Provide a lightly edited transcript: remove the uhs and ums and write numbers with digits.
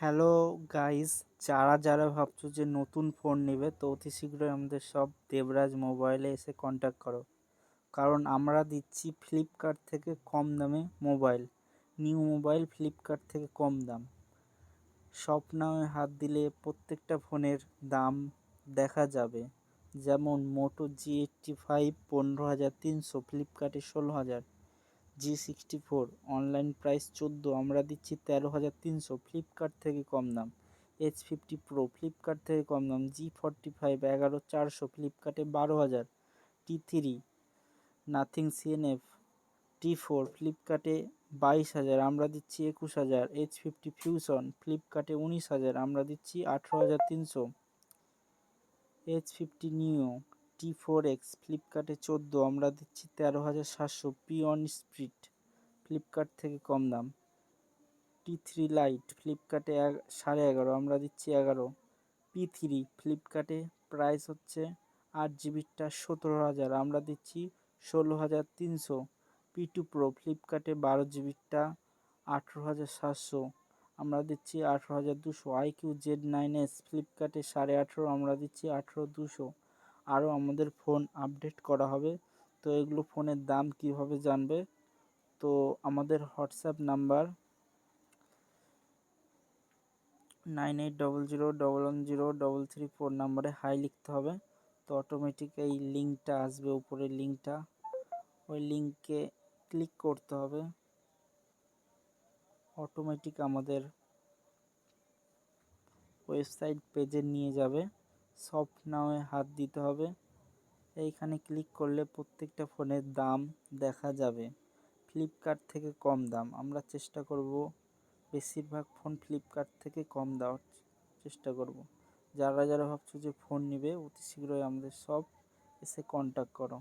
Hello guys, যারা যারা ভাবছো যে নতুন ফোন নেবে তো অতি শীঘ্রই আমাদের সব দেবরাজ মোবাইলে এসে কন্ট্যাক্ট করো। কারণ আমরা দিচ্ছি ফ্লিপকার্ট থেকে কম দামে মোবাইল। নিউ মোবাইল ফ্লিপকার্ট থেকে কম দাম। সব নামে হাত দিলে প্রত্যেকটা ফোনের দাম দেখা যাবে। যেমন মোটো G85 15,300, ফ্লিপকার্টে 16,000। G64 অনলাইন প্রাইস 14, আমরা দিচ্ছি 13,300, ফ্লিপকার্ট থেকে কম দাম। H50 প্রো ফ্লিপকার্ট থেকে কম দাম। G45 11,400, ফ্লিপকার্টে 12,000। T3 নাথিং CNF T4 ফ্লিপকার্টে 22,000, আমরা দিচ্ছি 21,000। H50 ফিউশন ফ্লিপকার্টে 19,000, আমরা দিচ্ছি 18,300। H50 নিও T4X ফ্লিপকার্টে 14, আমরা দিচ্ছি 13,700। পিওন স্প্রিট ফ্লিপকার্ট থেকে কম দাম। T3 লাইট ফ্লিপকার্টে 11,500, আমরা দিচ্ছি 11। P3 ফ্লিপকার্টে প্রাইস হচ্ছে 8 জিবিটা 17,000, আমরা দিচ্ছি 16,300। P2 প্রো ফ্লিপকার্টে 12 জিবিটা 18,700, আমরা দিচ্ছি 18,200। IQ Z9s ফ্লিপকার্টে 18,500, আমরা দিচ্ছি 18,200। আরও আমাদের ফোন আপডেট করা হবে। তো এগুলো ফোনের দাম কিভাবে জানবে? তো আমাদের হোয়াটসঅ্যাপ নাম্বার 9800110334 নাম্বারে হাই লিখতে হবে। তো অটোমেটিক এই লিঙ্কটা আসবে, উপরের লিঙ্কটা, ওই লিঙ্কে ক্লিক করতে হবে। অটোমেটিক আমাদের ওয়েবসাইট পেজে নিয়ে যাবে। সফট নাওয়ে হাত দিতে হবে। এইখানে ক্লিক করলে প্রত্যেকটা ফোনের দাম দেখা যাবে। ফ্লিপকার্ট থেকে কম দাম আমরা চেষ্টা করব, বেশিরভাগ ফোন ফ্লিপকার্ট থেকে কম দেওয়ার চেষ্টা করব। যারা যারা ভাবছো যে ফোন নেবে অতি শীঘ্রই আমাদের সব এসে কন্ট্যাক্ট করো।